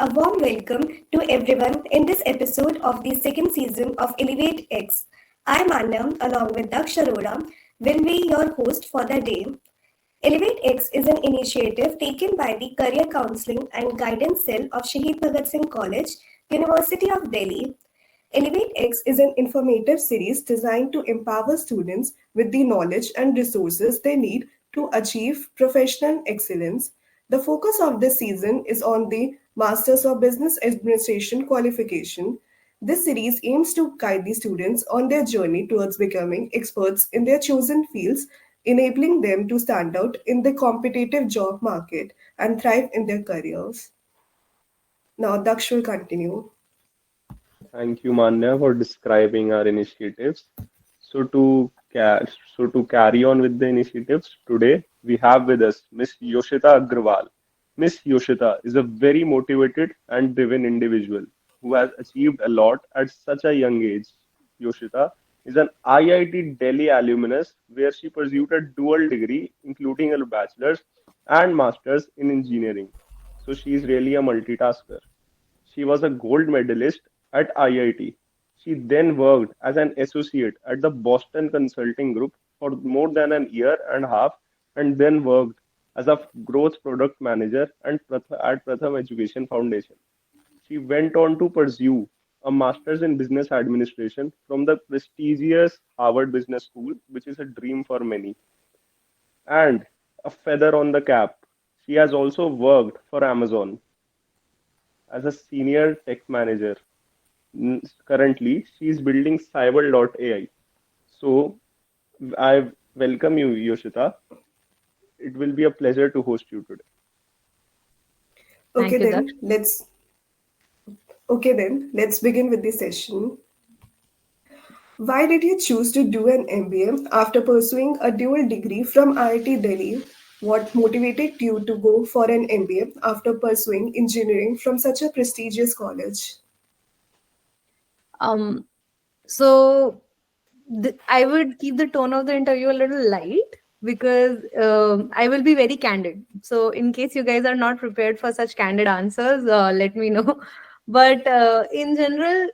A warm welcome to everyone in this episode of the second season of ElevateX. I'm Anya, along with Daksh Arora, will be your host for the day. ElevateX is an initiative taken by the Career Counseling and Guidance Cell of Shaheed Bhagat Singh College, University of Delhi. ElevateX is an informative series designed to empower students with the knowledge and resources they need to achieve professional excellence. The focus of this season is on the Masters of Business Administration qualification. This series aims to guide the students on their journey towards becoming experts in their chosen fields, enabling them to stand out in the competitive job market and thrive in their careers. Now, Daksh will continue. Thank you, Manya, for describing our initiatives. So to carry on with the initiatives, today we have with us Miss Yoshita Agrawal. Miss Yoshita is a very motivated and driven individual who has achieved a lot at such a young age. Yoshita is an IIT Delhi alumnus where she pursued a dual degree, including a bachelor's and master's in engineering. So she is really a multitasker. She was a gold medalist at IIT. She then worked as an associate at the Boston Consulting Group for more than a year and a half, and then worked as a growth product manager at Pratham Education Foundation. She went on to pursue a master's in business administration from the prestigious Harvard Business School, which is a dream for many. And a feather on the cap, she has also worked for Amazon as a senior tech manager. Currently, she is building Cyber.ai. So, I welcome you, Yoshita. It will be a pleasure to host you today. Okay Thank you, then, Daksh. let's begin with the session. Why did you choose to do an MBA after pursuing a dual degree from IIT Delhi? What motivated you to go for an MBA after pursuing engineering from such a prestigious college? Um, so I would keep the tone of the interview a little light because I will be very candid. So in case you guys are not prepared for such candid answers, let me know. But in general,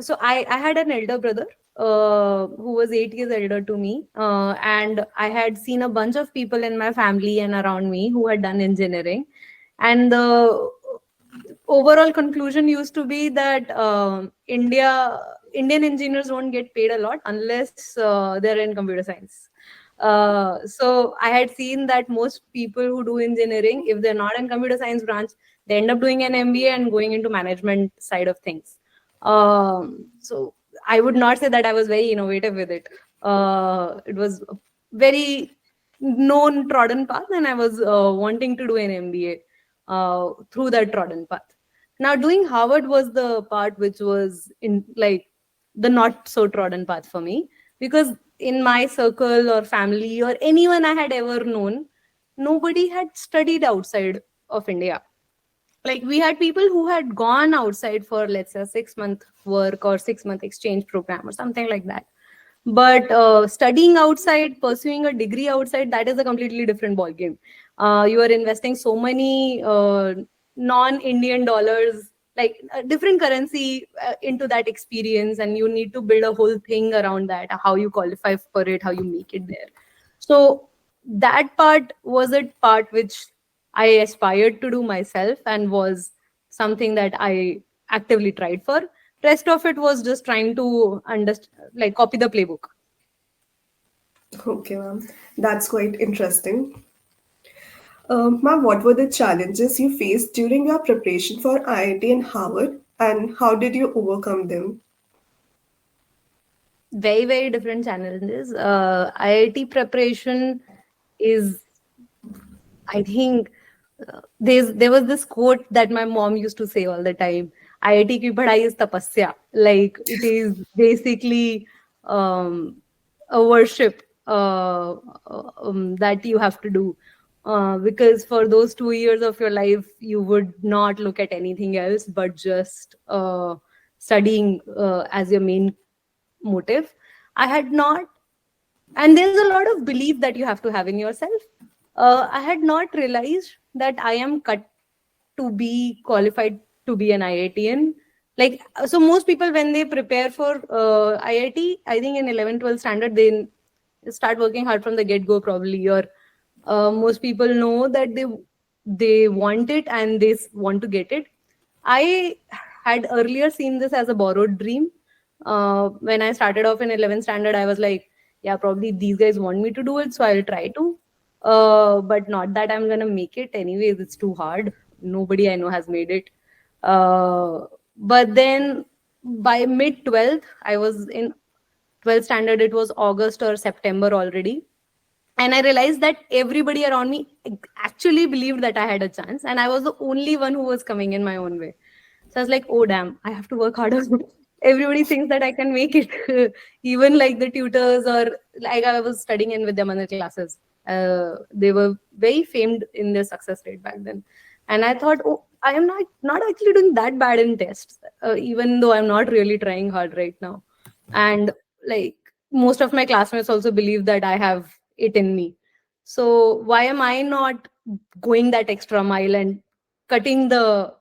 so I had an elder brother who was 8 years elder to me, and I had seen a bunch of people in my family and around me who had done engineering, and the overall conclusion used to be that Indian engineers don't get paid a lot unless they're in computer science. So I had seen that most people who do engineering, if they're not in computer science branch, they end up doing an MBA and going into management side of things. So I would not say that I was very innovative with it. It was a very known trodden path, and I was wanting to do an MBA through that trodden path. Now, doing Harvard was the part which was in like the not so trodden path for me, because in my circle or family or anyone I had ever known, nobody had studied outside of India. Like, we had people who had gone outside for, let's say, a 6-month work or 6-month exchange program or something like that. But studying outside, pursuing a degree outside, that is a completely different ballgame. You are investing so many non-Indian dollars, like a different currency into that experience, and you need to build a whole thing around that, how you qualify for it, how you make it there. So that part was a part which I aspired to do myself and was something that I actively tried for. Rest of it was just trying to understand, like, copy the playbook. Okay, ma'am. That's quite interesting. Ma'am, what were the challenges you faced during your preparation for IIT and Harvard, and how did you overcome them? Very, very different challenges. IIT preparation is, I think, there was this quote that my mom used to say all the time: IIT ki padhai is tapasya. Like, it is basically a worship that you have to do. Because for those 2 years of your life, you would not look at anything else but just studying as your main motive. I had not, and there's a lot of belief that you have to have in yourself. I had not realized that I am cut to be qualified to be an IITian. Like, so most people, when they prepare for IIT, I think in 11, 12 standard, they start working hard from the get-go probably, or most people know that they want it and they want to get it. I had earlier seen this as a borrowed dream. When I started off in 11th standard, I was like, yeah, probably these guys want me to do it, so I'll try to. But not that I'm gonna make it. Anyways, it's too hard. Nobody I know has made it. But then by mid 12th, I was in 12th standard. It was August or September already. And I realized that everybody around me actually believed that I had a chance. And I was the only one who was coming in my own way. So I was like, oh, damn, I have to work harder. Everybody thinks that I can make it. Even like the tutors, or like I was studying in Vidyamandir classes. They were very famed in their success rate back then. And I thought, oh, I am not actually doing that bad in tests, even though I'm not really trying hard right now. And like most of my classmates also believe that I have it in me. So why am I not going that extra mile and cutting the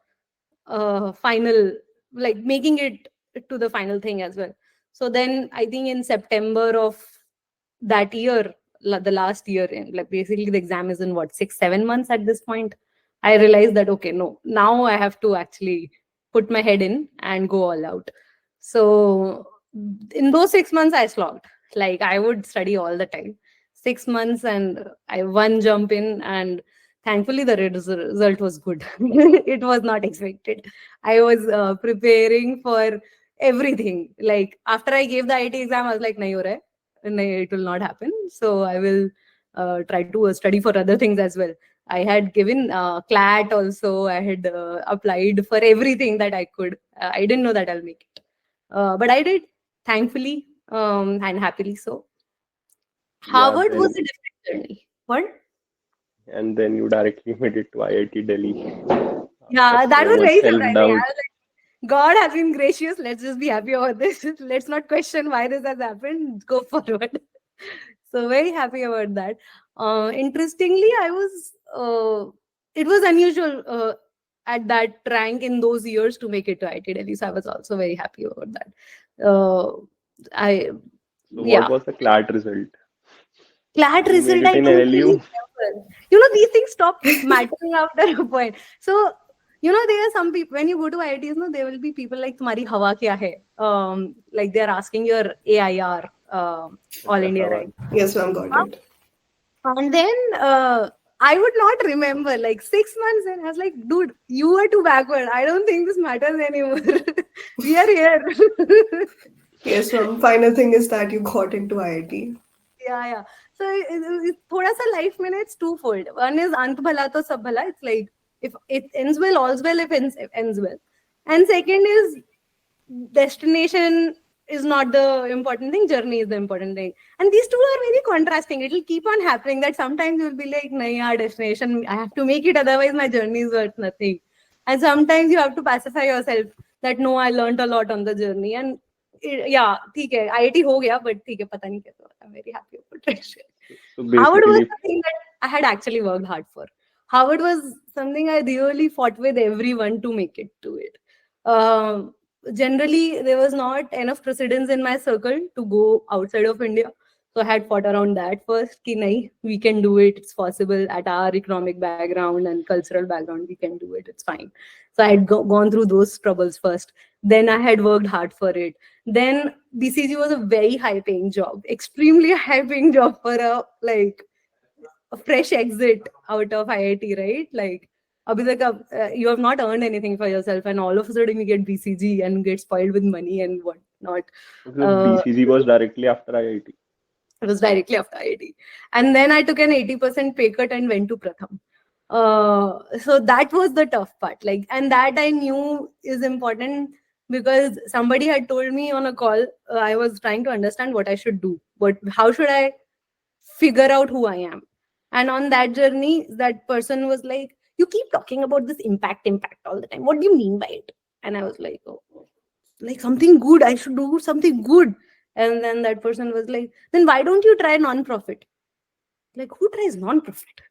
final, like making it to the final thing as well? So then I think in September of that year, the last year, like basically the exam is in what, 6-7 months at this point, I realized that, okay, no, now I have to actually put my head in and go all out. So in those 6 months, I slogged. Like I would study all the time. 6 months, and I one jump in, and thankfully the result was good. It was not expected. I was preparing for everything. Like after I gave the IT exam, I was like, nahi ho raha hai. Nahi, it will not happen. So I will try to study for other things as well. I had given CLAT also. I had applied for everything that I could. I didn't know that I'll make it. But I did, thankfully, and happily so. Harvard was a different journey. What? And then you directly made it to IIT Delhi. Yeah, that was very surprising. I Self-doubt. was like, God has been gracious. Let's just be happy about this. Let's not question why this has happened. Go forward. So very happy about that. Interestingly, it was unusual at that rank in those years to make it to IIT Delhi. So I was also very happy about that. So what was the CLAT result? CLAT You result, made I it in don't really LU? remember. You know, these things stop mattering after a point. So, you know, there are some people, when you go to IITs, no, there will be people like, "Tumhari hawa kya hai?" Like they're asking your AIR, All India rank. Yes, ma'am, got it. And then I would not remember, like 6 months in, I was like, dude, you are too backward. I don't think this matters anymore. We are here. Yes, ma'am. Final thing is that you got into IIT. Yeah. So thoda sa life mein it's twofold. One is ant bhala to sab bhala. It's like if it ends well, all's well. If it ends well, and second is destination is not the important thing. Journey is the important thing. And these two are very contrasting. It will keep on happening that sometimes you will be like, nahi, destination, I have to make it, otherwise my journey is worth nothing. And sometimes you have to pacify yourself that no, I learned a lot on the journey. And yeah, ठीक है, IIT हो गया, but ठीक है, पता नहीं कैसे. I'm very happy about it. So Harvard was basically, the thing that I had actually worked hard for. Harvard was something I really fought with everyone to make it to it. Generally, there was not enough precedence in my circle to go outside of India. So I had fought around that first. Ki nahi, we can do it. It's possible at our economic background and cultural background. We can do it. It's fine. So I had gone through those troubles first. Then I had worked hard for it. Then BCG was a very high-paying job, extremely high-paying job for a fresh exit out of IIT, right? Like, you have not earned anything for yourself, and all of a sudden you get BCG and get spoiled with money and whatnot. BCG was directly after IIT. It was directly after IIT, and then I took an 80% pay cut and went to Pratham. So that was the tough part. Like, and that I knew is important because somebody had told me on a call. I was trying to understand what I should do, how should I figure out who I am? And on that journey, that person was like, you keep talking about this impact all the time. What do you mean by it? And I was like, oh, like something good. I should do something good. And then that person was like, then why don't you try non-profit? Like, who tries non-profit?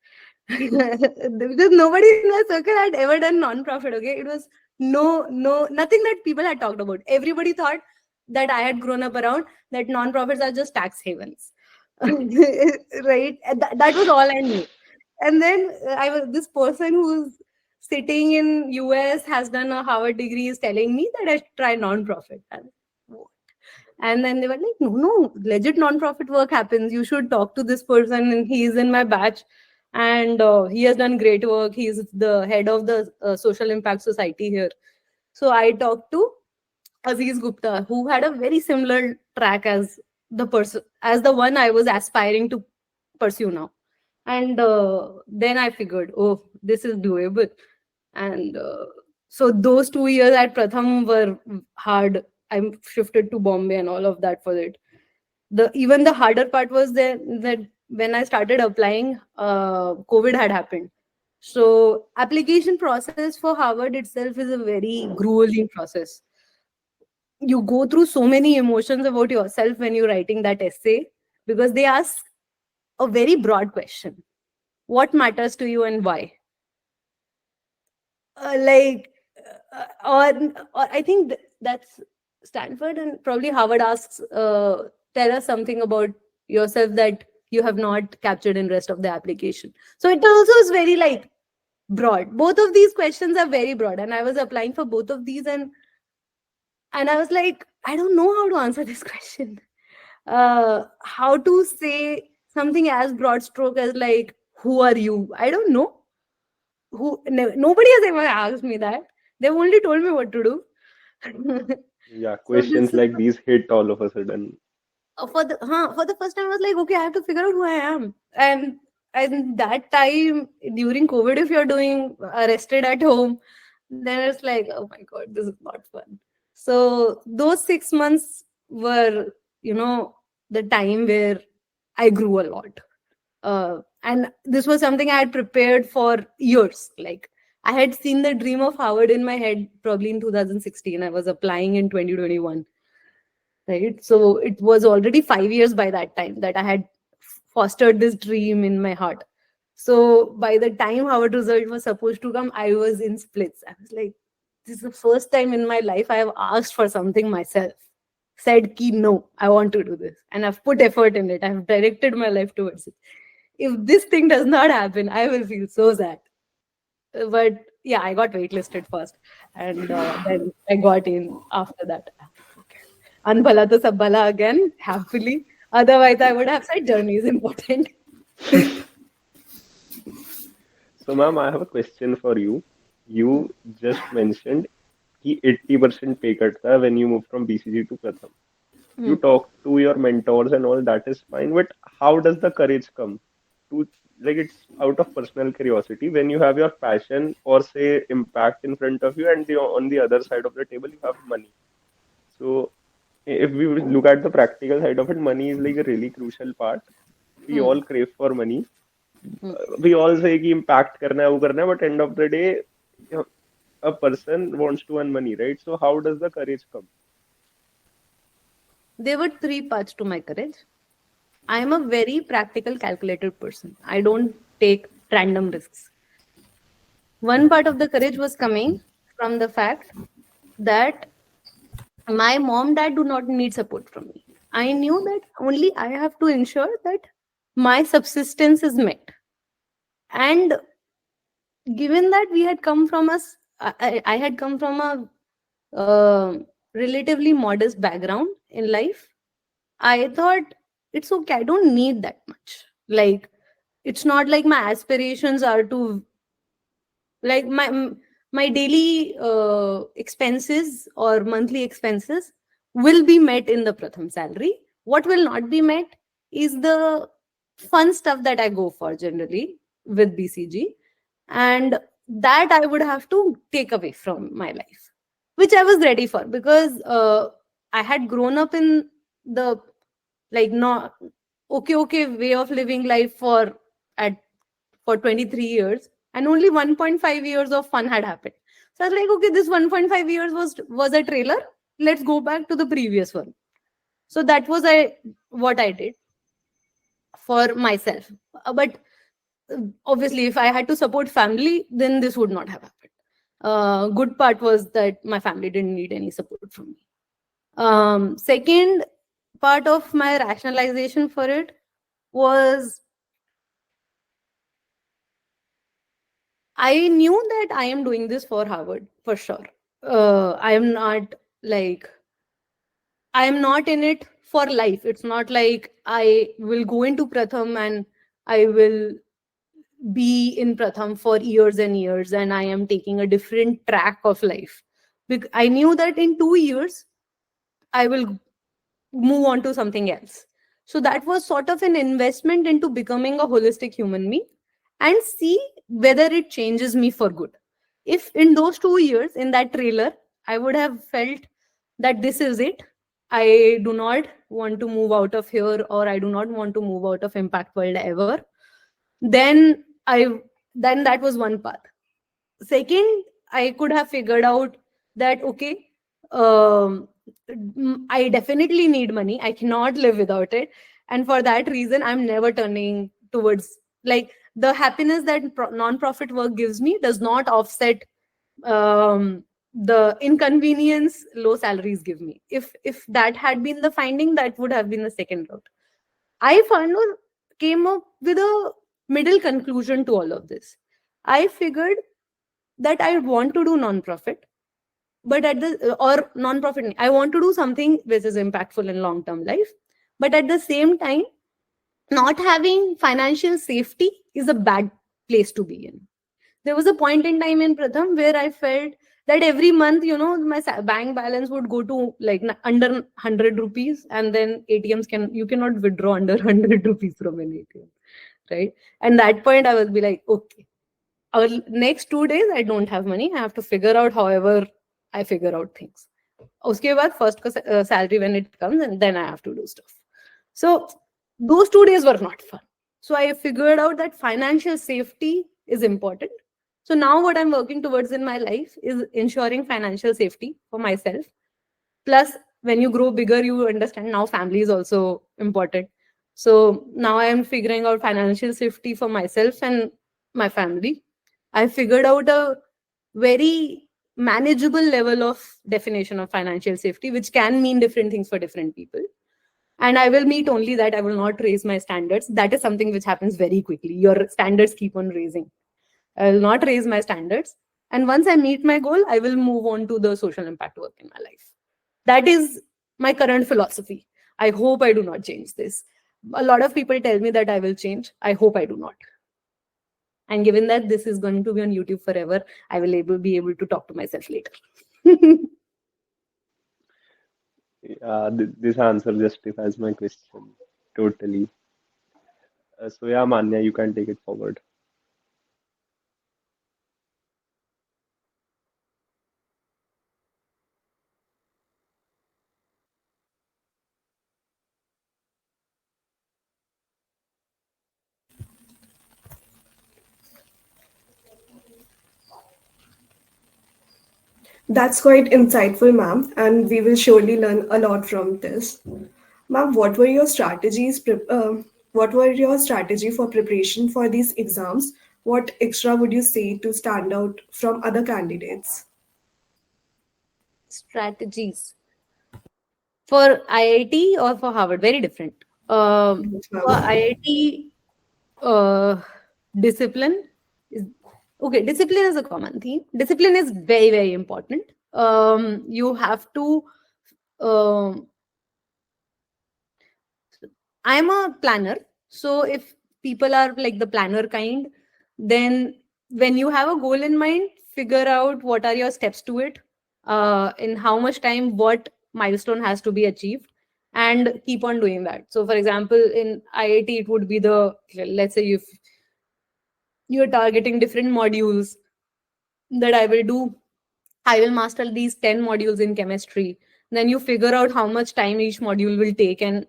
Because nobody in my circle had ever done non-profit. Okay, it was nothing that people had talked about. Everybody thought that I had grown up around that non-profits are just tax havens, right? And that was all I knew. And then I was this person who's sitting in US, has done a Harvard degree, is telling me that I should try non-profit. And then they were like, no, legit non-profit work happens. You should talk to this person, and he's in my batch, and he has done great work. He's the head of the Social Impact Society here. So I talked to Aziz Gupta, who had a very similar track as the one I was aspiring to pursue now. And then I figured, oh, this is doable. And so those 2 years at Pratham were hard. I shifted to Bombay and all of that for it. Even the harder part was that when I started applying, COVID had happened. So application process for Harvard itself is a very grueling process. You go through so many emotions about yourself when you're writing that essay, because they ask a very broad question. What matters to you and why? Or I think that's Stanford, and probably Harvard asks, tell us something about yourself that you have not captured in rest of the application. So it also is very broad. Both of these questions are very broad, and I was applying for both of these, and I was like, I don't know how to answer this question. How to say something as broad stroke as who are you? I don't know. Nobody has ever asked me that. They've only told me what to do. Yeah, questions like these hit all of a sudden. For the first time, I was like, okay, I have to figure out who I am. And that time during COVID, if you're doing arrested at home, then it's like, oh my God, this is not fun. So those 6 months were, the time where I grew a lot. And this was something I had prepared for years. I had seen the dream of Harvard in my head probably in 2016. I was applying in 2021. Right. So it was already 5 years by that time that I had fostered this dream in my heart. So by the time Harvard result was supposed to come, I was in splits. I was like, this is the first time in my life I have asked for something myself. Said, no, I want to do this. And I've put effort in it. I've directed my life towards it. If this thing does not happen, I will feel so sad. But yeah, I got waitlisted first. And then I got in after that. Anbhala to Sabbala again, happily. Otherwise, I would have said journey is important. So, ma'am, I have a question for you. You just mentioned कि 80% pay cut tha when you moved from BCG to Pratham. You talk to your mentors and all, that is fine. But how does the courage come to, it's out of personal curiosity, when you have your passion or say impact in front of you, and on the other side of the table you have money. So if we look at the practical side of it, money is a really crucial part. We all crave for money. We all say कि impact करना है, वो करना है, but end of the day, a person wants to earn money, right? So how does the courage come? There were 3 parts to my courage. I am a very practical, calculated person. I don't take random risks. One part of the courage was coming from the fact that my mom, dad do not need support from me. I knew that only I have to ensure that my subsistence is met. And given that we had come from I had come from a relatively modest background in life, I thought it's okay. I don't need that much. It's not like my aspirations are to my daily expenses or monthly expenses will be met in the Pratham salary. What will not be met is the fun stuff that I go for generally with BCG, and that I would have to take away from my life, which I was ready for, because I had grown up in the not okay way of living life for 23 years, and only 1.5 years of fun had happened. So I was like, okay, this 1.5 years was a trailer. Let's go back to the previous one. So that was what I did for myself. But obviously, if I had to support family, then this would not have happened. Good part was that my family didn't need any support from me. Second part of my rationalization for it was I knew that I am doing this for Harvard for sure. I am not in it for life. It's not like I will go into Pratham and I will be in Pratham for years and years and I am taking a different track of life. I knew that in 2 years I will move on to something else. So that was sort of an investment into becoming a holistic human being and see whether it changes me for good. If in those 2 years, in that trailer, I would have felt that this is it, I do not want to move out of here, or I do not want to move out of Impact World ever, then that was one path. Second, I could have figured out that, okay, I definitely need money. I cannot live without it. And for that reason, I'm never turning towards, like, the happiness that non-profit work gives me does not offset the inconvenience low salaries give me. If that had been the finding, that would have been the second route. I came up with a middle conclusion to all of this. I figured that I want to do non-profit, but non-profit, I want to do something which is impactful in long-term life. But at the same time, not having financial safety is a bad place to be in. There was a point in time in Pratham where I felt that every month, my bank balance would go to like under 100 rupees, and then ATMs you cannot withdraw under 100 rupees from an ATM, right? And that point I will be like, okay, our next 2 days I don't have money. I have to figure out however I figure out things. Uske baad first salary when it comes, and then I have to do stuff. So those 2 days were not fun. So I figured out that financial safety is important. So now what I'm working towards in my life is ensuring financial safety for myself. Plus, when you grow bigger, you understand now family is also important. So now I am figuring out financial safety for myself and my family. I figured out a very manageable level of definition of financial safety, which can mean different things for different people. And I will meet only that. I will not raise my standards. That is something which happens very quickly. Your standards keep on raising. I will not raise my standards. And once I meet my goal, I will move on to the social impact work in my life. That is my current philosophy. I hope I do not change this. A lot of people tell me that I will change. I hope I do not. And given that this is going to be on YouTube forever, I will be able to talk to myself later. This answer justifies my question totally. So yeah, Manya, you can take it forward. That's quite insightful, ma'am, and we will surely learn a lot from this. Ma'am, what were your strategies? What were your strategy for preparation for these exams? What extra would you say to stand out from other candidates? Strategies for IIT or for Harvard? Very different. For IIT, discipline is okay. Discipline is a common theme. Discipline is very, very important. You have to. I'm a planner, so if people are like the planner kind, then when you have a goal in mind, figure out what are your steps to it, in how much time, what milestone has to be achieved, and keep on doing that. So, for example, in IIT, it would be let's say if you're targeting different modules that I will master these 10 modules in chemistry. Then you figure out how much time each module will take, and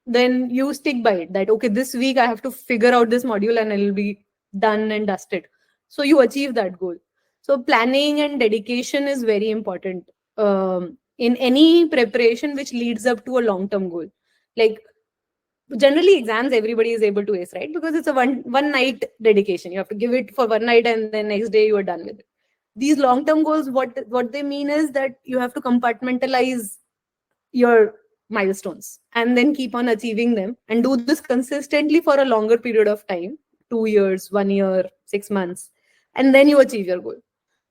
then you stick by it that, okay, this week I have to figure out this module and it'll be done and dusted. So you achieve that goal. So planning and dedication is very important in any preparation which leads up to a long-term goal. Like generally exams everybody is able to ace, right? Because it's a one night dedication. You have to give it for one night and then next day you are done with it. These long term goals, what they mean is that you have to compartmentalize your milestones and then keep on achieving them, and do this consistently for a longer period of time, 2 years, 1 year, 6 months, and then you achieve your goal.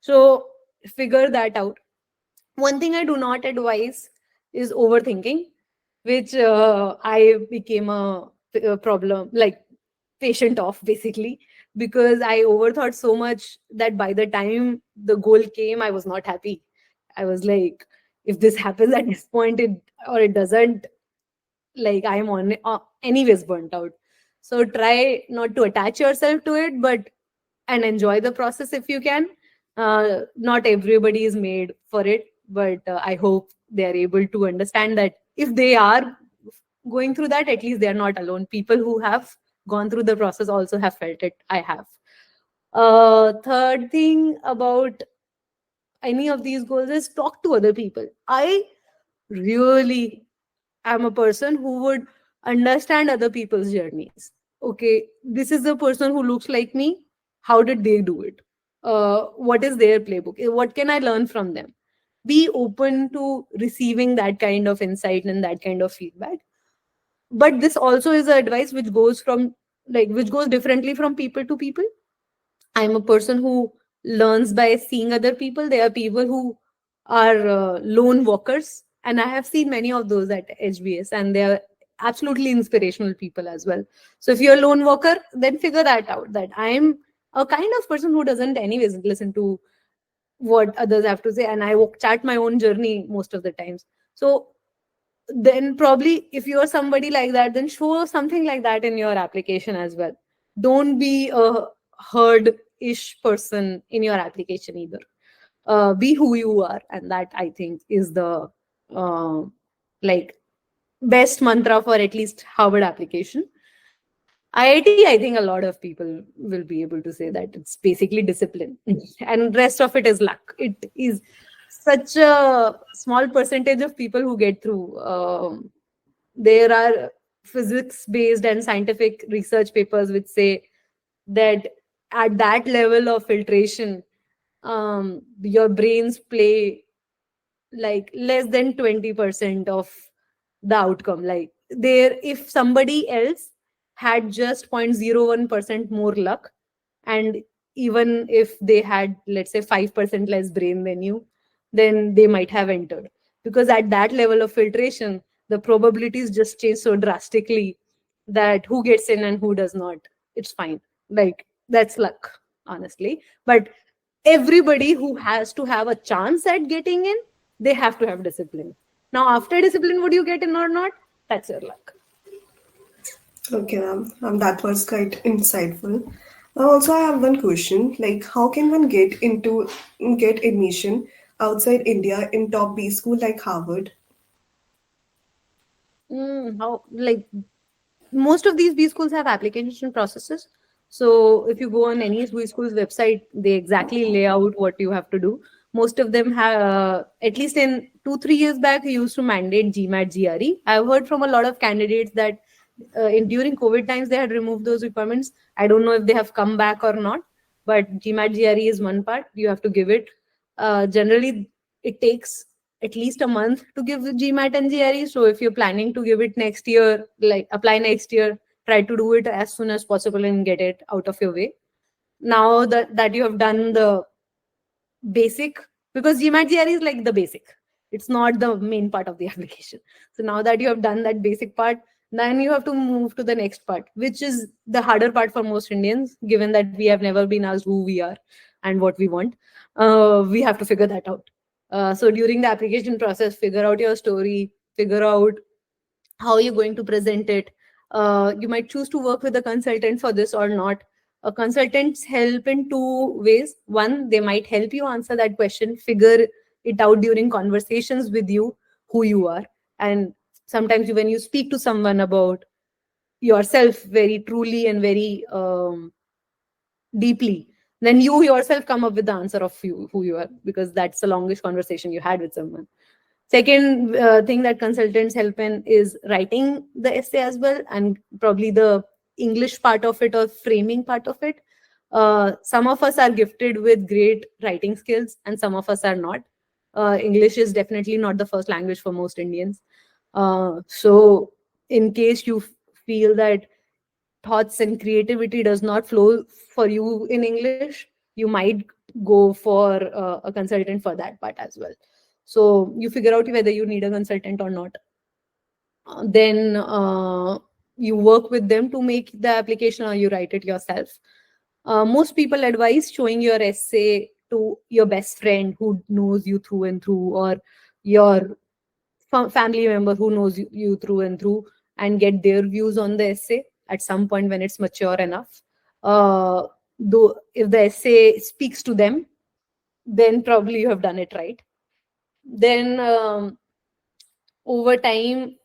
So figure that out. One thing I do not advise is overthinking, which I became a problem, like patient of, basically, because I overthought so much that by the time the goal came, I was not happy. I was like, if this happens at this point, or it doesn't, like I'm on anyways burnt out. So try not to attach yourself to it, but and enjoy the process if you can. Not everybody is made for it, but I hope they are able to understand that if they are going through that, at least they are not alone. People who have gone through the process also have felt it. I have. Third thing about any of these goals is talk to other people. I really am a person who would understand other people's journeys. Okay, this is the person who looks like me. How did they do it? What is their playbook? What can I learn from them? Be open to receiving that kind of insight and that kind of feedback. But this also is an advice which goes differently from people to people. I'm a person who learns by seeing other people. There are people who are lone walkers, and I have seen many of those at HBS, and they are absolutely inspirational people as well. So if you're a lone walker, then figure that out. That I'm a kind of person who doesn't, anyways, listen to what others have to say, and I chart my own journey most of the times. So then probably if you're somebody like that, then show something like that in your application as well. Don't be a herd-ish person in your application either. Be who you are, and that I think is the like best mantra for at least Harvard application. IIT, I think a lot of people will be able to say that it's basically discipline, and rest of it is luck. It is such a small percentage of people who get through. There are physics-based and scientific research papers which say that at that level of filtration, your brains play like less than 20% of the outcome. Like there, if somebody else had just 0.01% more luck, and even if they had, let's say, 5% less brain than you, then they might have entered, because at that level of filtration the probabilities just change so drastically that who gets in and who does not, it's fine. Like that's luck, honestly. But everybody who has to have a chance at getting in, they have to have discipline. Now after discipline, would you get in or not, that's your luck. Okay, ma'am. That was quite insightful. Also, I have one question. Like, how can one get admission outside India in top B school like Harvard? How, like, most of these B schools have application processes. So if you go on any B school's website, they exactly lay out what you have to do. Most of them have, at least in 2-3 years back, they used to mandate GMAT GRE. I've heard from a lot of candidates that during COVID times, they had removed those requirements. I don't know if they have come back or not, but GMAT GRE is one part. You have to give it. Generally, it takes at least a month to give the GMAT and GRE. So if you're planning to give it next year, like apply next year, try to do it as soon as possible and get it out of your way. Now that you have done the basic, because GMAT GRE is like the basic. It's not the main part of the application. So now that you have done that basic part, then you have to move to the next part, which is the harder part for most Indians, given that we have never been asked who we are and what we want. We have to figure that out. So during the application process, figure out your story, figure out how you're going to present it. You might choose to work with a consultant for this or not. Consultants help in two ways. One, they might help you answer that question, figure it out during conversations with you, who you are. And sometimes when you speak to someone about yourself very truly and very deeply, then you yourself come up with the answer of who you are, because that's the longest conversation you had with someone. Second thing that consultants help in is writing the essay as well, and probably the English part of it or framing part of it. Some of us are gifted with great writing skills, and some of us are not. English is definitely not the first language for most Indians. So in case you feel that thoughts and creativity does not flow for you in English, you might go for a consultant for that part as well. So you figure out whether you need a consultant or not. Then you work with them to make the application, or you write it yourself. Most people advise showing your essay to your best friend who knows you through and through, or your family member who knows you through and through, and get their views on the essay at some point when it's mature enough. Though if the essay speaks to them, then probably you have done it right. Then over time,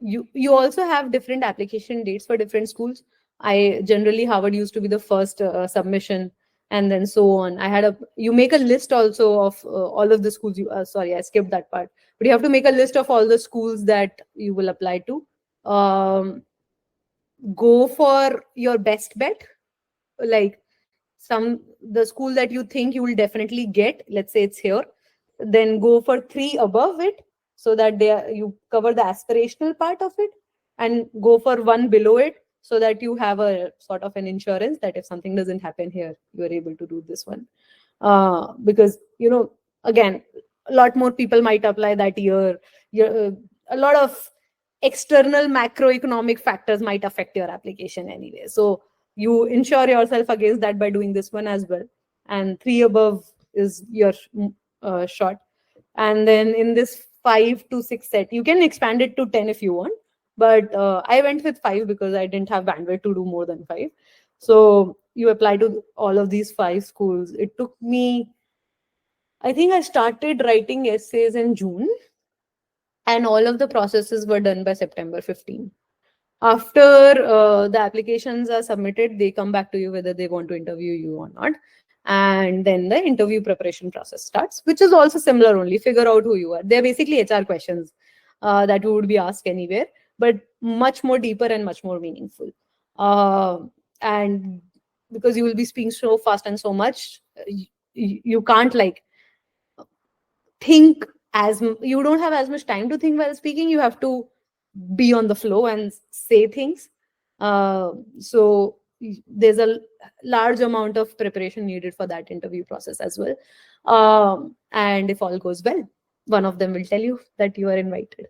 you also have different application dates for different schools. Generally Harvard used to be the first submission, and then so on. You make a list also of all of the schools. Sorry, I skipped that part. But you have to make a list of all the schools that you will apply to. Go for your best bet. Like the school that you think you will definitely get, let's say it's here, then go for 3 above it, so that you cover the aspirational part of it, and go for 1 below it, so that you have a sort of an insurance that if something doesn't happen here, you are able to do this one. Because, again, a lot more people might apply that year. A lot of external macroeconomic factors might affect your application anyway. So you insure yourself against that by doing this one as well. And 3 above is your shot. And then in this 5 to 6 set, you can expand it to 10 if you want. But I went with 5 because I didn't have bandwidth to do more than 5. So you apply to all of these 5 schools. It took me, I think I started writing essays in June, and all of the processes were done by September 15. After the applications are submitted, they come back to you whether they want to interview you or not. And then the interview preparation process starts, which is also similar, only figure out who you are. They're basically HR questions that you would be asked anywhere, but much more deeper and much more meaningful. And because you will be speaking so fast and so much, you can't think you don't have as much time to think while speaking. You have to be on the flow and say things. So there's a large amount of preparation needed for that interview process as well. And if all goes well, one of them will tell you that you are invited.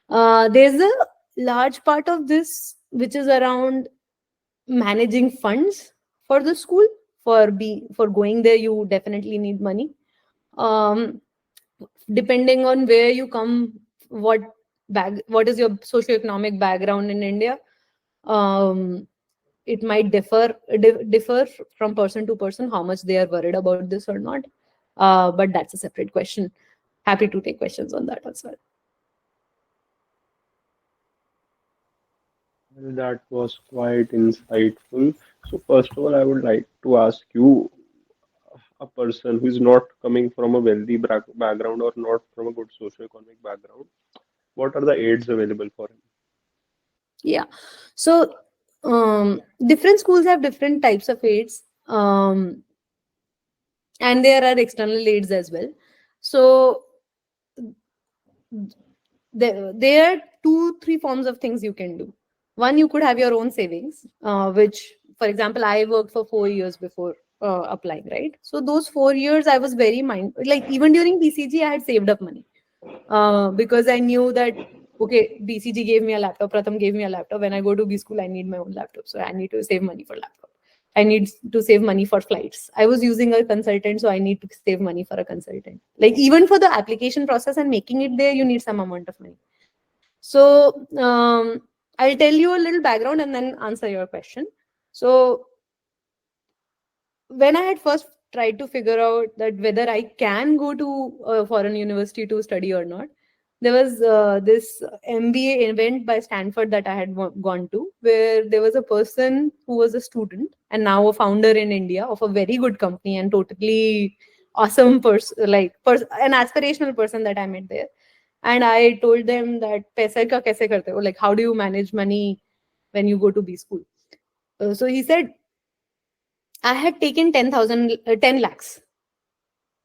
There's a large part of this which is around managing funds for the school. For going there, you definitely need money. Depending on where you come, what is your socioeconomic background in India, it might differ from person to person how much they are worried about this or not. But that's a separate question. Happy to take questions on that as well. Well, that was quite insightful. So first of all, I would like to ask you, a person who is not coming from a wealthy background or not from a good socioeconomic background, what are the aids available for him? Yeah. So different schools have different types of aids. And there are external aids as well. So there are 2-3 forms of things you can do. One, you could have your own savings, which, for example, I worked for 4 years before applying, right? So those 4 years I was very even during BCG I had saved up money, because I knew that, okay, BCG gave me a laptop, Pratham gave me a laptop. When I go to B school, I need my own laptop, so I need to save money for laptop. I need to save money for flights. I was using a consultant, so I need to save money for a consultant. Even for the application process and making it there, you need some amount of money. So I'll tell you a little background and then answer your question. So when I had first tried to figure out that whether I can go to a foreign university to study or not, there was this MBA event by Stanford that I had gone to, where there was a person who was a student and now a founder in India of a very good company and totally awesome person, an aspirational person that I met there. And I told them that paisa ka kaise karte ho? Like, how do you manage money when you go to B school? So he said, I had taken 10 lakhs.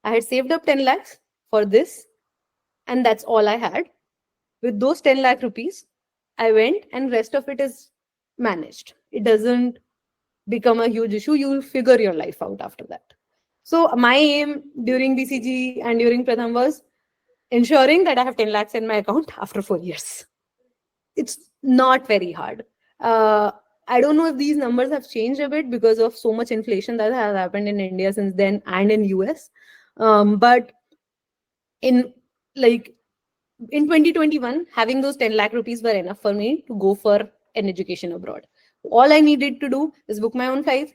I had saved up 10 lakhs for this, and that's all I had. With those 10 lakh rupees, I went, and rest of it is managed. It doesn't become a huge issue. You'll figure your life out after that. So my aim during BCG and during Pratham was ensuring that I have 10 lakhs in my account after 4 years. It's not very hard. I don't know if these numbers have changed a bit because of so much inflation that has happened in India since then and in US. But in 2021, having those 10 lakh rupees were enough for me to go for an education abroad. All I needed to do is book my own flight,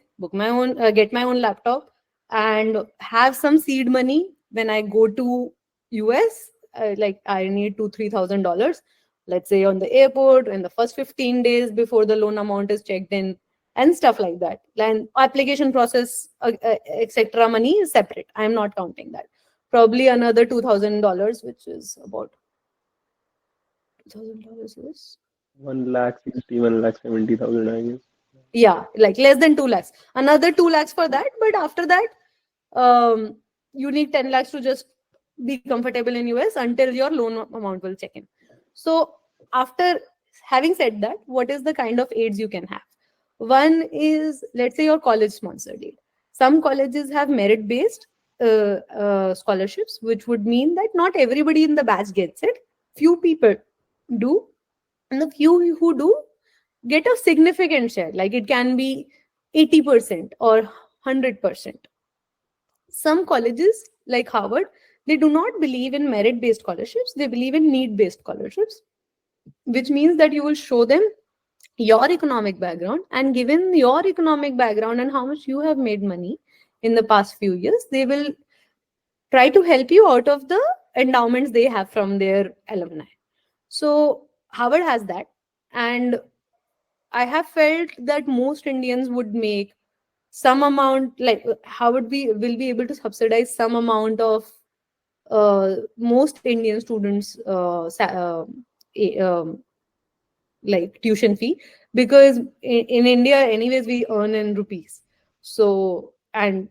get my own laptop, and have some seed money when I go to US. I need $2,000-3,000, let's say on the airport in the first 15 days before the loan amount is checked in, and stuff like that. And application process, etc. money is separate. I'm not counting that. Probably another $2,000, which is about $2,000 is 1,60,000, 1,70,000, I guess. Yeah, like less than 2 lakhs. Another 2 lakhs for that. But after that, you need 10 lakhs to just be comfortable in US until your loan amount will check in. So after having said that, what is the kind of aids you can have? One is, let's say, your college sponsored aid. Some colleges have merit-based scholarships, which would mean that not everybody in the batch gets it. Few people do, and the few who do get a significant share. Like it can be 80% or 100%. Some colleges like Harvard, they do not believe in merit-based scholarships. They believe in need-based scholarships, which means that you will show them your economic background, and given your economic background and how much you have made money in the past few years, they will try to help you out of the endowments they have from their alumni. So Harvard has that, and I have felt that most Indians would make some amount, like Harvard will be able to subsidize some amount of most Indian students' like tuition fee, because in India anyways we earn in rupees. So, and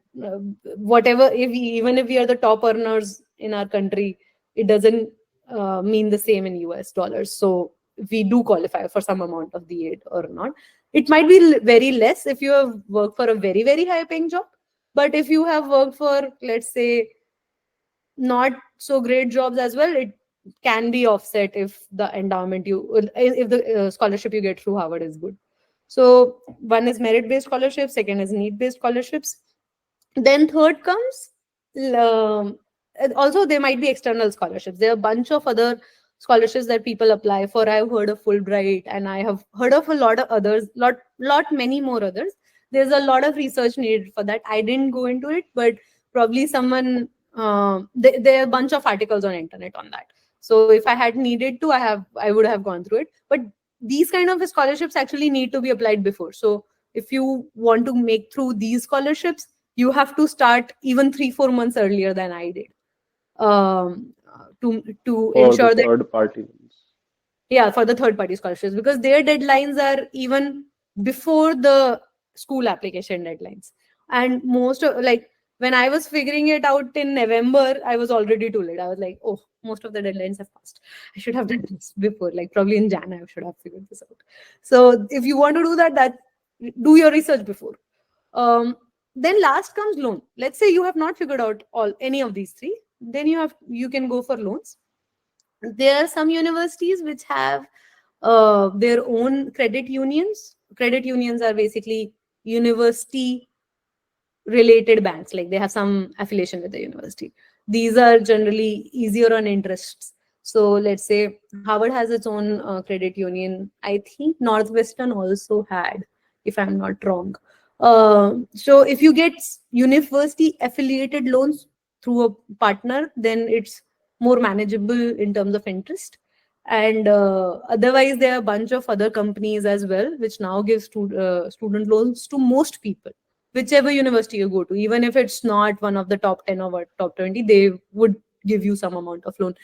whatever, even if we are the top earners in our country, it doesn't mean the same in US dollars. So we do qualify for some amount of the aid or not. It might be very less if you have worked for a very, very high paying job. But if you have worked for, let's say, not so great jobs as well, it can be offset if the endowment if the scholarship you get through Harvard is good. So one is merit-based scholarships, second is need-based scholarships. Then third comes, also there might be external scholarships. There are a bunch of other scholarships that people apply for. I've heard of Fulbright, and I have heard of a lot of others, many more others. There's a lot of research needed for that. I didn't go into it, but probably someone, there are a bunch of articles on internet on that. So if I had needed to, I would have gone through it. But these kind of scholarships actually need to be applied before. So if you want to make through these scholarships, you have to start even 3-4 months earlier than I did. To ensure that third party ones. Yeah, for the third party scholarships, because their deadlines are even before the school application deadlines. And most of, like, when I was figuring it out in November, I was already too late. I was like, oh, most of the deadlines have passed. I should have done this before, like probably in Jan, I should have figured this out. So if you want to do that, do your research before. Then last comes loan. Let's say you have not figured out any of these three. Then you can go for loans. There are some universities which have their own credit unions. Credit unions are basically university related banks, like they have some affiliation with the university. These are generally easier on interests. So let's say Harvard has its own credit union. I think Northwestern also had, if I'm not wrong. So if you get university affiliated loans through a partner, then it's more manageable in terms of interest. And otherwise, there are a bunch of other companies as well, which now give student loans to most people whichever university you go to, even if it's not one of the top 10 or top 20, they would give you some amount of loan.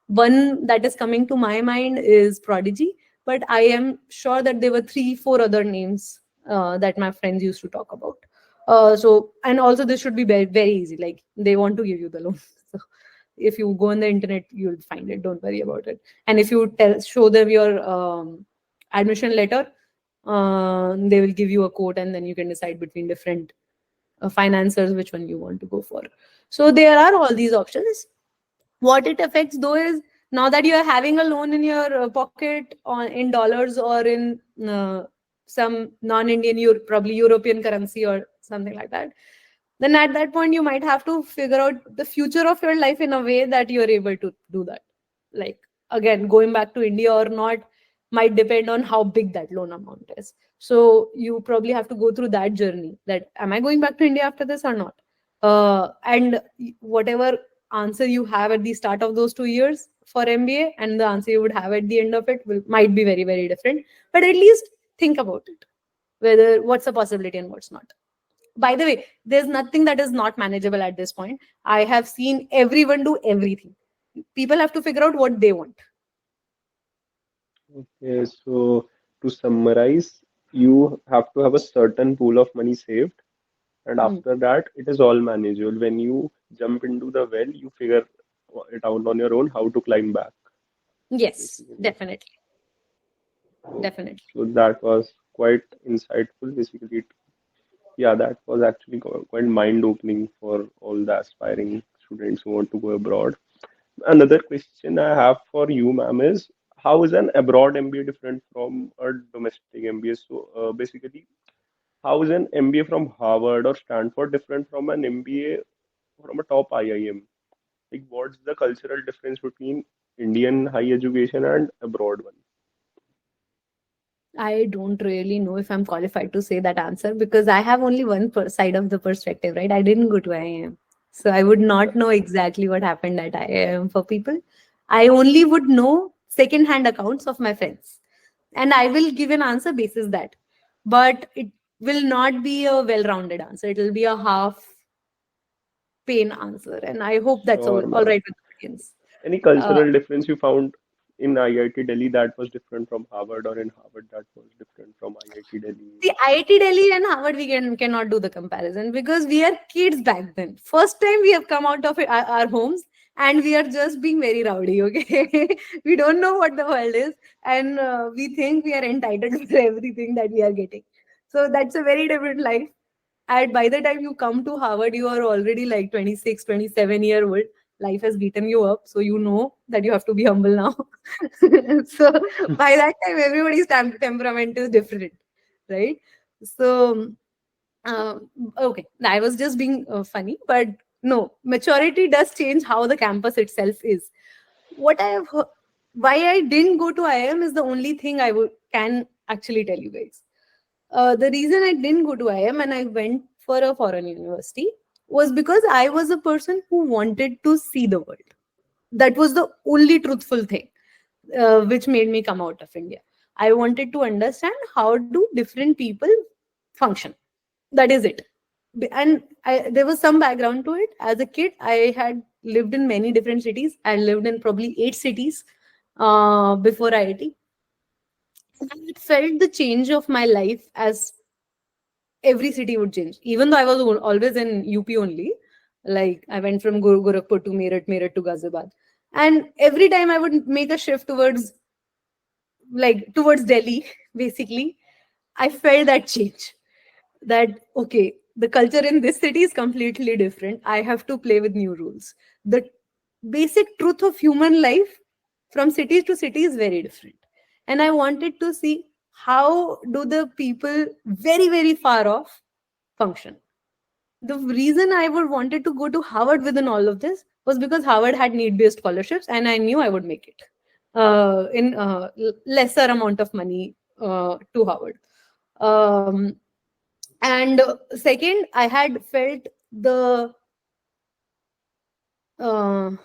One that is coming to my mind is Prodigy, but I am sure that there were 3-4 other names that my friends used to talk about. So, and also this should be very, very easy. Like, they want to give you the loan. So if you go on the internet, you'll find it. Don't worry about it. And if you show them your admission letter, they will give you a quote, and then you can decide between different financiers which one you want to go for. So there are all these options. What it affects though is, now that you are having a loan in your pocket in dollars or in some non-Indian, probably European currency or something like that, then at that point you might have to figure out the future of your life in a way that you are able to do that. Like, again, going back to India or not might depend on how big that loan amount is. So you probably have to go through that journey, that am I going back to India after this or not? And whatever answer you have at the start of those 2 years for MBA and the answer you would have at the end of it might be very, very different. But at least think about it, whether what's a possibility and what's not. By the way, there's nothing that is not manageable at this point. I have seen everyone do everything. People have to figure out what they want. Okay, so to summarize, you have to have a certain pool of money saved, and after that, it is all manageable. When you jump into the well, you figure it out on your own how to climb back. Yes, Basically. definitely. So, Definitely. so that was quite insightful. Basically, yeah, that was actually quite mind-opening for all the aspiring students who want to go abroad. Another question I have for you, ma'am, is how is an abroad MBA different from a domestic MBA? So, basically, how is an MBA from Harvard or Stanford different from an MBA from a top IIM? Like, what's the cultural difference between Indian higher education and abroad one? I don't really know if I'm qualified to say that answer, because I have only one side of the perspective, right? I didn't go to IIM. So I would not know exactly what happened at IIM for people. I only would know second-hand accounts of my friends. And I will give an answer basis that. But it will not be a well-rounded answer. It will be a half pain answer. And I hope that's Sure, all ma'am. right with the audience. Any cultural difference you found in IIT Delhi that was different from Harvard, or in Harvard that was different from IIT Delhi? See, IIT Delhi and Harvard, we cannot do the comparison because we are kids back then. First time we have come out of our homes and we are just being very rowdy, okay? We don't know what the world is, and we think we are entitled to everything that we are getting. So that's a very different life. And by the time you come to Harvard, you are already like 26, 27-year-old. Life has beaten you up. So you know that you have to be humble now. So by that time, everybody's temperament is different, right? So, okay, I was just being funny, but no, maturity does change how the campus itself is. What I have heard, why I didn't go to IIM is the only thing can actually tell you guys. The reason I didn't go to IIM and I went for a foreign university was because I was a person who wanted to see the world. That was the only truthful thing which made me come out of India. I wanted to understand how do different people function. That is it. And there was some background to it. As a kid, I had lived in many different cities. I lived in probably 8 cities before IIT. I felt the change of my life as every city would change. Even though I was always in UP only, like I went from Gorakhpur to Meerut, Meerut to Ghaziabad, and every time I would make a shift towards Delhi, basically, I felt that change. That okay, the culture in this city is completely different. I have to play with new rules. The basic truth of human life from city to city is very different. And I wanted to see how do the people very, very far off function. The reason I would wanted to go to Harvard within all of this was because Harvard had need-based scholarships and I knew I would make it in lesser amount of money to Harvard. And second, I had felt uh, the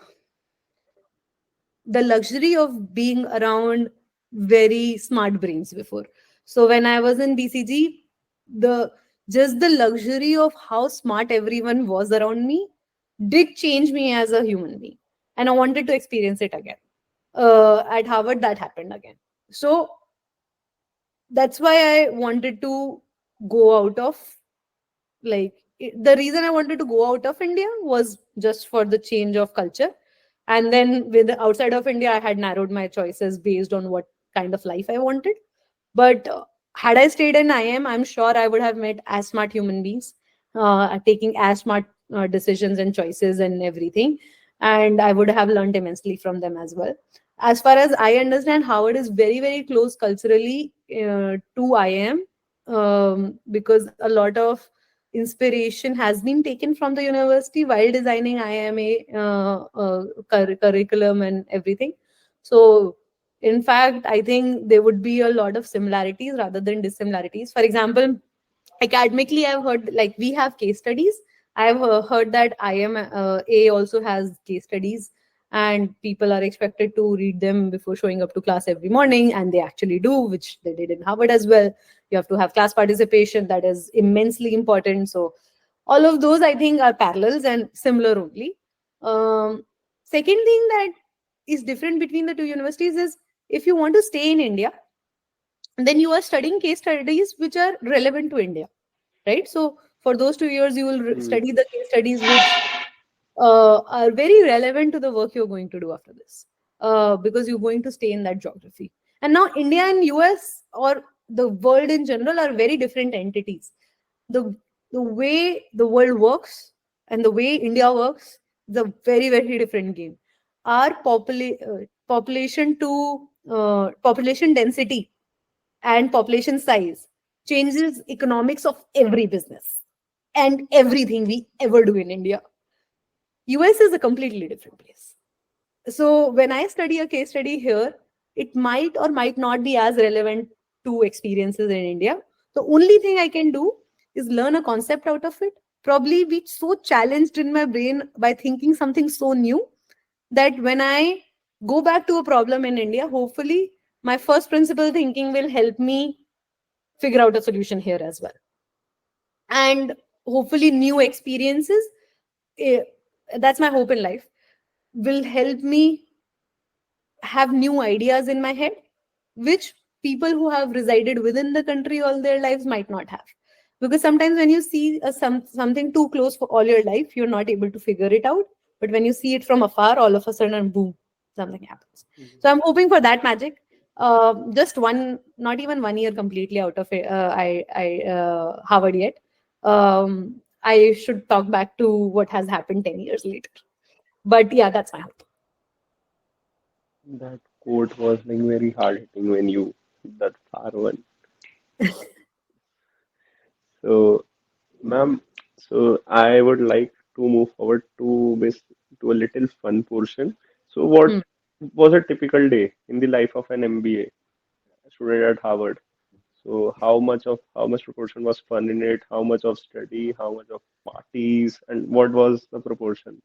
luxury of being around very smart brains before. So when I was in BCG, the just the luxury of how smart everyone was around me did change me as a human being. And I wanted to experience it again. At Harvard, that happened again. So that's why I wanted to go out of, the reason I wanted to go out of India was just for the change of culture. And then with outside of India, I had narrowed my choices based on what kind of life I wanted. But had I stayed in IIM, I'm sure I would have met as smart human beings, taking as smart decisions and choices and everything. And I would have learned immensely from them as well. As far as I understand, Harvard is very, very close culturally to IIM, because a lot of inspiration has been taken from the university while designing IIMA curriculum and everything. So in fact, I think there would be a lot of similarities rather than dissimilarities. For example, academically, I've heard, like, we have case studies. I've heard that IIMA also has case studies, and people are expected to read them before showing up to class every morning, and they actually do, which they did in Harvard as well. You have to have class participation. That is immensely important. So all of those, I think, are parallels and similar only. Second thing that is different between the two universities is, if you want to stay in India, then you are studying case studies which are relevant to India, right? So for those 2 years, you will study the case studies which are very relevant to the work you're going to do after this, because you're going to stay in that geography. And now India and US, or the world in general, are very different entities. The way the world works and the way India works is a very, very different game. Our population density and population size changes economics of every business and everything we ever do in India. US is a completely different place. So when I study a case study here, it might or might not be as relevant to experiences in India. The only thing I can do is learn a concept out of it, probably be so challenged in my brain by thinking something so new that when I go back to a problem in India, hopefully my first principle thinking will help me figure out a solution here as well. And hopefully new experiences, that's my hope in life, will help me have new ideas in my head, which people who have resided within the country all their lives might not have. Because sometimes when you see something too close for all your life, you're not able to figure it out. But when you see it from afar, all of a sudden, boom, something happens. So I'm hoping for that magic. Just not even 1 year completely out of it, Harvard yet. I should talk back to what has happened 10 years later. But yeah, that's my hope. That quote was like very hard hitting when you that far one. So, ma'am, so I would like to move forward to a little fun portion. So, what was a typical day in the life of an MBA student at Harvard? So, how much proportion was fun in it? How much of study? How much of parties? And what was the proportion?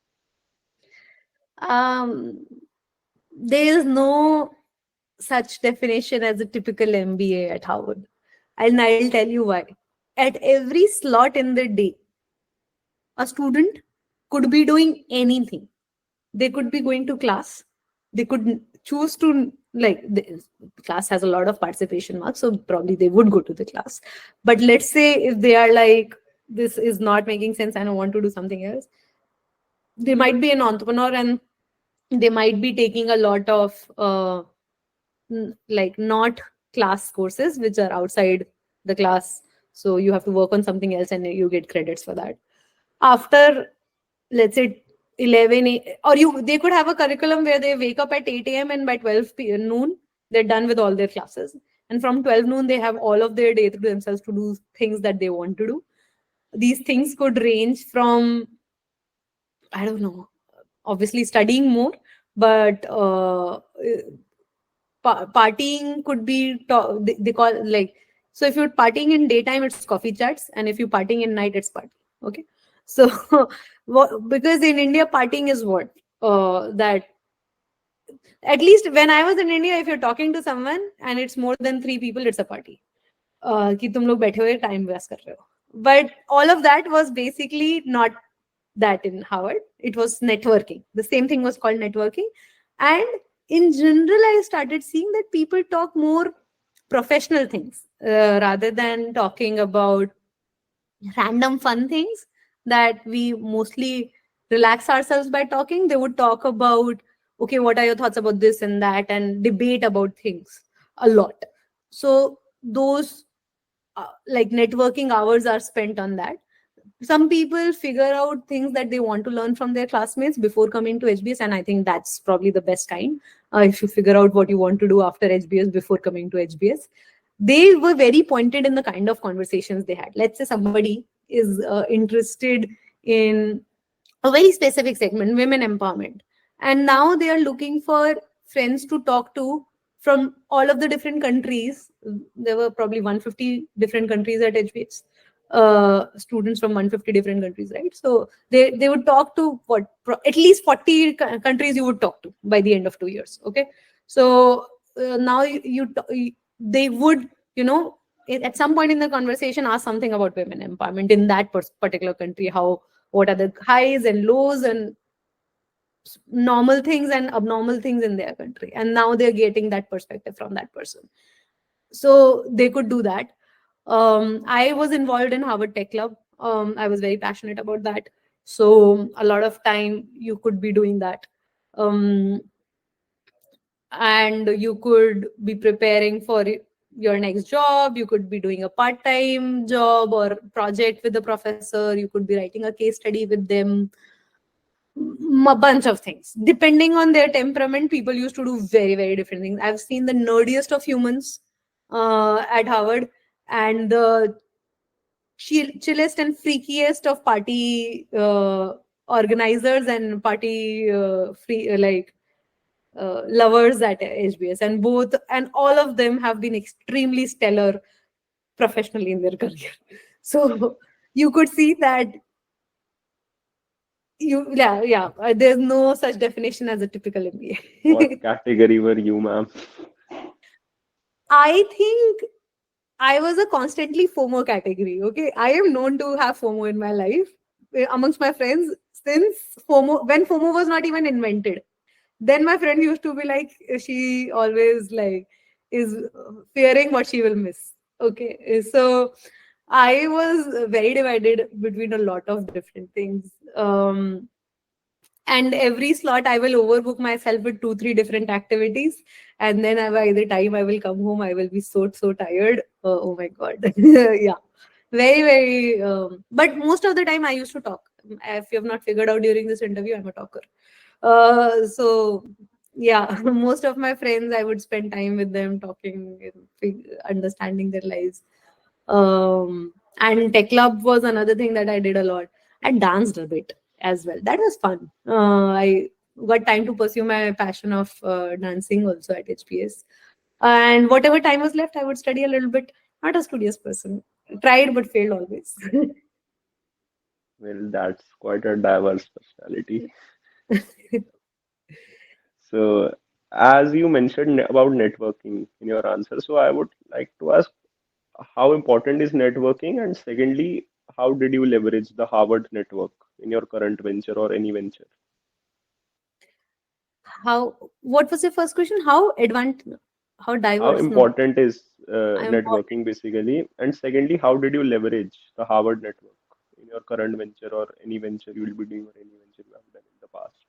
There is no such definition as a typical MBA at Harvard. And I'll tell you why. At every slot in the day, a student could be doing anything. They could be going to class. They could choose to, the class has a lot of participation marks, so probably they would go to the class. But let's say if they are like, this is not making sense, I don't want to do something else, they might be an entrepreneur and they might be taking a lot of not class courses which are outside the class, so you have to work on something else and you get credits for that. After, let's say, 11 or they could have a curriculum where they wake up at 8 a.m. and by 12 noon they're done with all their classes, and from 12 noon they have all of their day to themselves to do things that they want to do. These things could range from, I don't know, obviously studying more, but partying could be, they call, so if you're partying in daytime, it's coffee chats, and if you're partying in night, it's party. Okay, so because in India, partying is what that, at least when I was in India, if you're talking to someone and it's more than 3 people, it's a party. कि तुम लोग बैठे हुए time waste कर रहे हो. but all of that was basically not that in Harvard. It was networking. The same thing was called networking. And in general, I started seeing that people talk more professional things rather than talking about random fun things that we mostly relax ourselves by talking. They would talk about, okay, what are your thoughts about this and that, and debate about things a lot. So those like networking hours are spent on that. Some people figure out things that they want to learn from their classmates before coming to HBS, and I think that's probably the best kind. If you figure out what you want to do after HBS before coming to HBS, they were very pointed in the kind of conversations they had. Let's say somebody is interested in a very specific segment, women empowerment, and now they are looking for friends to talk to from all of the different countries. There were probably 150 different countries at HBS, students from 150 different countries, right? So they would talk to at least 40 countries you would talk to by the end of 2 years. Okay, so now they would, at some point in the conversation ask something about women empowerment in that particular country. What are the highs and lows and normal things and abnormal things in their country, and now they're getting that perspective from that person, so they could do that. I was involved in Harvard Tech Club. I was very passionate about that, so a lot of time you could be doing that, and you could be preparing for your next job. You could be doing a part-time job or project with the professor. You could be writing a case study with them. A bunch of things. Depending on their temperament, people used to do very, very different things. I've seen the nerdiest of humans at Harvard, and the chillest and freakiest of party organizers and party lovers at HBS, and all of them have been extremely stellar professionally in their career. So you could see that there's no such definition as a typical MBA. What category were you, ma'am? I think I was a constantly FOMO category. Okay, I am known to have FOMO in my life amongst my friends since when FOMO was not even invented. Then my friend used to be like, she always is fearing what she will miss. Okay, so I was very divided between a lot of different things. And every slot I will overbook myself with 2-3 different activities, and then by the time I will come home, I will be so tired. Oh my god. Yeah, very, very but most of the time I used to talk. If you have not figured out during this interview, I'm a talker. So yeah, most of my friends, I would spend time with them talking, understanding their lives. And tech club was another thing that I did a lot. I danced a bit as well. That was fun. I got time to pursue my passion of dancing also at HPS. And whatever time was left, I would study a little bit. Not a studious person. Tried but failed always. Well, that's quite a diverse personality. So, as you mentioned about networking in your answer, so I would like to ask how important is networking? And secondly, how did you leverage the Harvard network in your current venture or any venture? What was your first question? How diverse? How important is networking basically? And secondly, how did you leverage the Harvard network in your current venture or any venture you will be doing or any venture you have done in the past?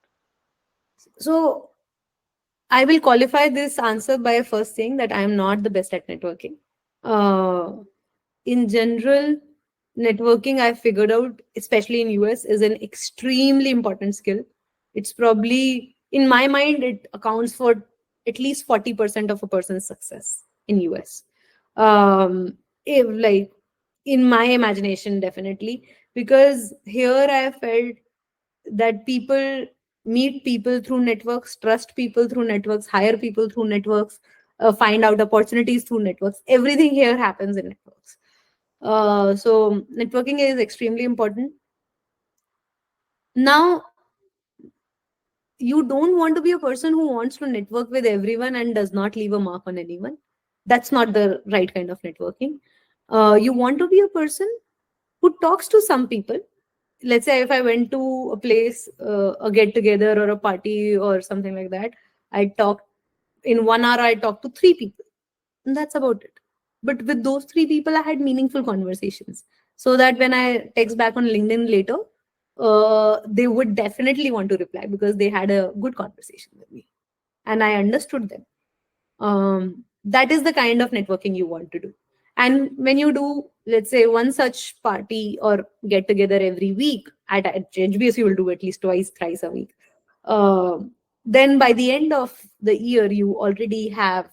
So I will qualify this answer by first saying that I am not the best at networking. In general, networking, I figured out, especially in US, is an extremely important skill. It's probably, in my mind, it accounts for at least 40% of a person's success in US. In my imagination, definitely, because here I felt that people meet people through networks, trust people through networks, hire people through networks, find out opportunities through networks. Everything here happens in networks. So networking is extremely important. Now, you don't want to be a person who wants to network with everyone and does not leave a mark on anyone. That's not the right kind of networking. You want to be a person who talks to some people. Let's say if I went to a place, a get together or a party or something like that, I talk in 1 hour, I talked to 3 people, and that's about it. But with those 3 people, I had meaningful conversations, so that when I text back on LinkedIn later, they would definitely want to reply because they had a good conversation with me and I understood them. That is the kind of networking you want to do. And when you do, let's say, one such party or get together every week at HBS, you will do at least twice, thrice a week. Then by the end of the year, you already have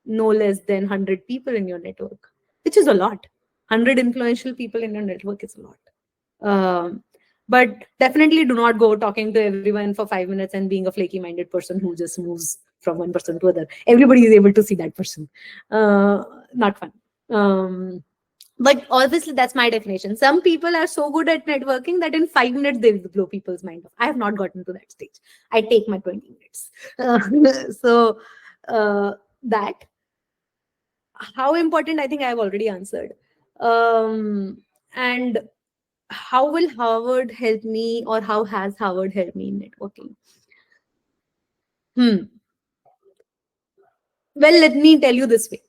no less than 100 people in your network, which is a lot. 100 influential people in your network is a lot. But definitely do not go talking to everyone for 5 minutes and being a flaky minded person who just moves from one person to other. Everybody is able to see that person. Not fun. But obviously that's my definition. Some people are so good at networking that in 5 minutes they will blow people's mind off. I have not gotten to that stage. I take my 20 minutes. So that, how important, I think I have already answered. And how will Harvard help me, or how has Harvard helped me in networking? Well, let me tell you this way.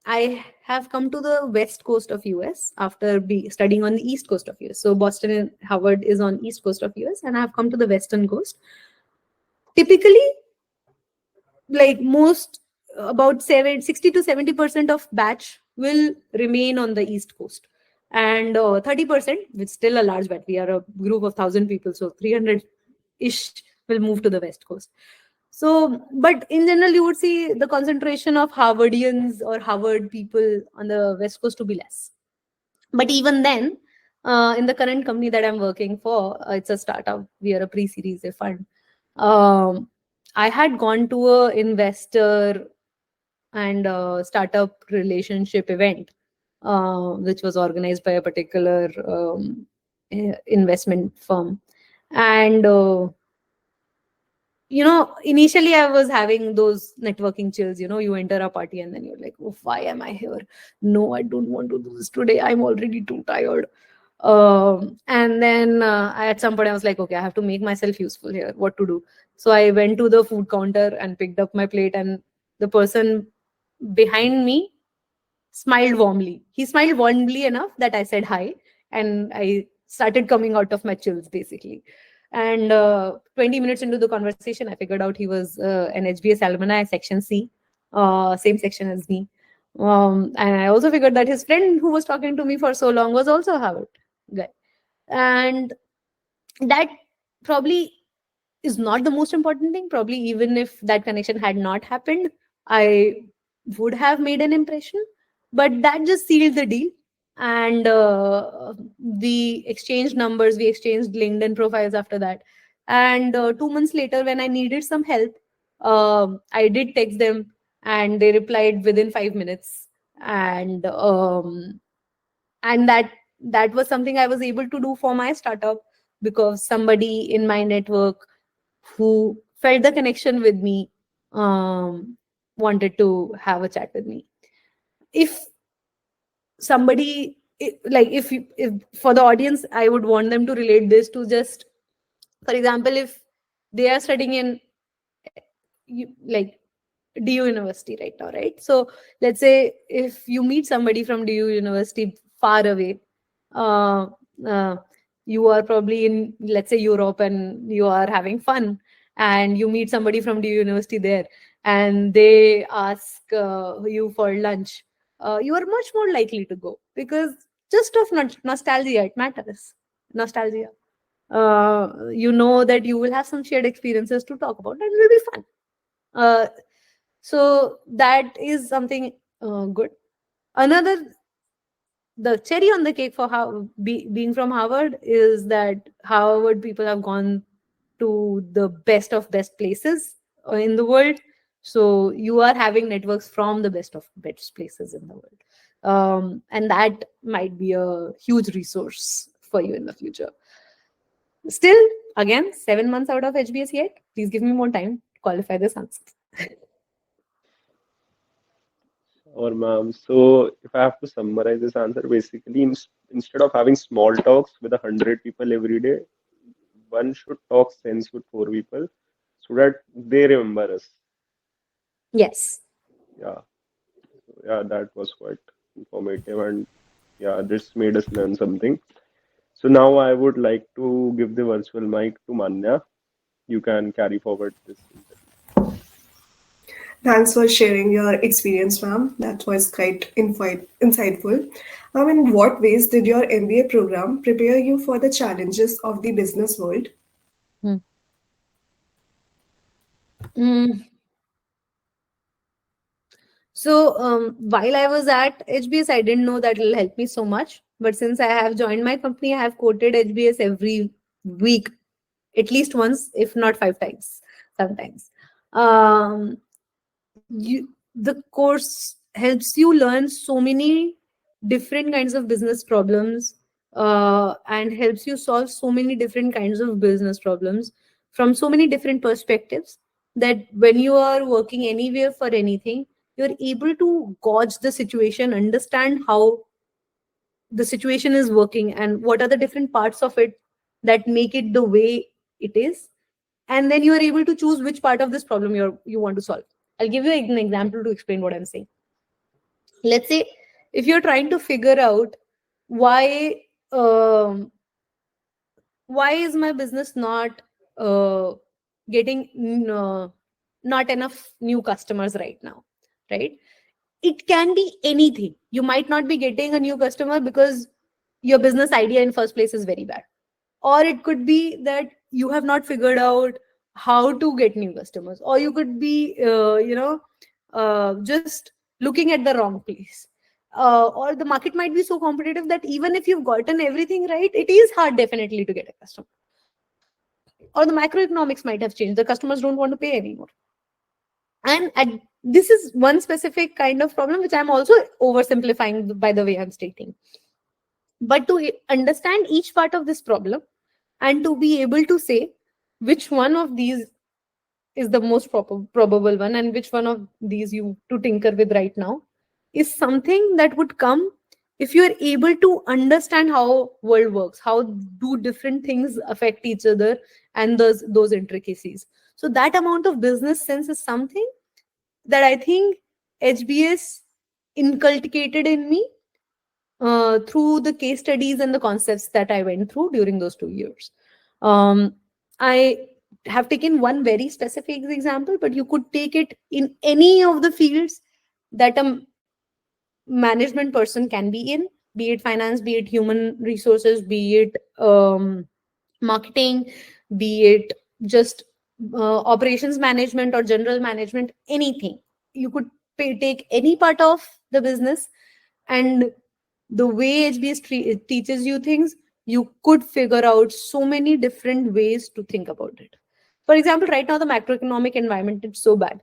I have come to the west coast of US after studying on the east coast of US. So Boston and Harvard is on east coast of US, and I have come to the western coast. Typically, like most, about 60 to 70% of batch will remain on the east coast, and 30%, which is still a large batch, we are a group of 1,000 people, so 300-ish will move to the west coast. So, but in general, you would see the concentration of Harvardians or Harvard people on the West Coast to be less. But even then, in the current company that I'm working for, it's a startup. We are a pre-series A fund. I had gone to a investor and startup relationship event, which was organized by a particular investment firm. And initially I was having those networking chills. You enter a party and then you're like, oh, why am I here? No, I don't want to do this today. I'm already too tired. And then at some point I was like, okay, I have to make myself useful here. What to do? So I went to the food counter and picked up my plate, and the person behind me smiled warmly. He smiled warmly enough that I said hi, and I started coming out of my chills, basically. And 20 minutes into the conversation, I figured out he was an HBS alumni, section C, same section as me. And I also figured that his friend who was talking to me for so long was also a Harvard guy. And that probably is not the most important thing. Probably even if that connection had not happened, I would have made an impression. But that just sealed the deal. And we exchanged numbers, we exchanged LinkedIn profiles after that. And 2 months later, when I needed some help, I did text them, and they replied within 5 minutes. And that was something I was able to do for my startup, because somebody in my network who felt the connection with me wanted to have a chat with me. If somebody, if for the audience, I would want them to relate this to, just for example, if they are studying in DU University right now, right? So let's say if you meet somebody from DU University far away, you are probably in, let's say, Europe, and you are having fun, and you meet somebody from DU University there, and they ask you for lunch. You are much more likely to go, because just of nostalgia, it matters. Nostalgia. You know that you will have some shared experiences to talk about, and it will be fun. So that is something good. The cherry on the cake for being from Harvard is that Harvard people have gone to the best of best places in the world. So you are having networks from the best of best places in the world. And that might be a huge resource for you in the future. Still, again, 7 months out of HBS yet. Please give me more time to qualify this answer. Or ma'am, so if I have to summarize this answer, basically instead of having small talks with 100 people every day, one should talk sense with 4 people so that they remember us. Yes. Yeah, yeah, that was quite informative, and yeah, this made us learn something. So now I would like to give the virtual mic to Manya. You can carry forward this interview. Thanks for sharing your experience, ma'am. That was quite insightful. In what ways did your MBA program prepare you for the challenges of the business world? Hmm. Mm. So while I was at HBS, I didn't know that it'll help me so much. But since I have joined my company, I have quoted HBS every week, at least once, if not 5 times, sometimes. Um, the course helps you learn so many different kinds of business problems, and helps you solve so many different kinds of business problems from so many different perspectives, that when you are working anywhere for anything, you're able to gauge the situation, understand how the situation is working and what are the different parts of it that make it the way it is, and then you are able to choose which part of this problem you want to solve. I'll give you an example to explain what I'm saying. Let's say if you're trying to figure out why um, why is my business not getting not enough new customers right now, right? It can be anything. You might not be getting a new customer because your business idea in first place is very bad, or it could be that you have not figured out how to get new customers, or you could be just looking at the wrong place, or the market might be so competitive that even if you've gotten everything right, it is hard definitely to get a customer, or the macroeconomics might have changed, the customers don't want to pay anymore. And this is one specific kind of problem which I'm also oversimplifying by the way I'm stating. But to understand each part of this problem and to be able to say which one of these is the most probable one and which one of these you to tinker with right now is something that would come if you are able to understand how world works, how do different things affect each other, and those intricacies. So that amount of business sense is something that I think HBS inculcated in me through the case studies and the concepts that I went through during those 2 years. I have taken one very specific example, but you could take it in any of the fields that a management person can be it finance, be it human resources, be it marketing, be it just operations management or general management, anything. You could take any part of the business, and the way HBS teaches you things, you could figure out so many different ways to think about it. For example, right now the macroeconomic environment is so bad.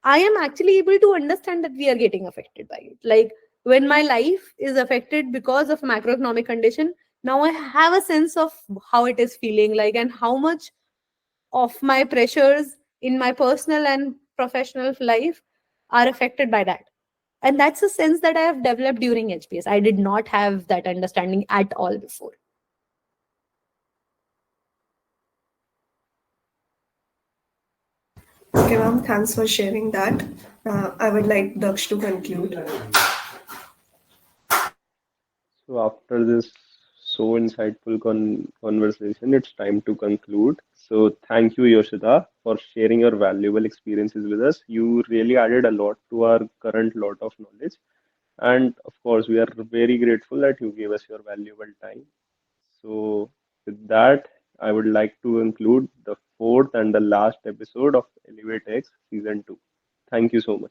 I am actually able to understand that we are getting affected by it. Like when my life is affected because of macroeconomic condition, now I have a sense of how it is feeling like and how much of my pressures in my personal and professional life are affected by that. And that's a sense that I have developed during HBS. I did not have that understanding at all before. Okay, ma'am, thanks for sharing that. I would like Daksh to conclude. So after this so insightful conversation, it's time to conclude. So thank you, Yoshita, for sharing your valuable experiences with us. You really added a lot to our current lot of knowledge. And of course, we are very grateful that you gave us your valuable time. So with that, I would like to conclude the fourth and the last episode of ElevateX Season 2. Thank you so much.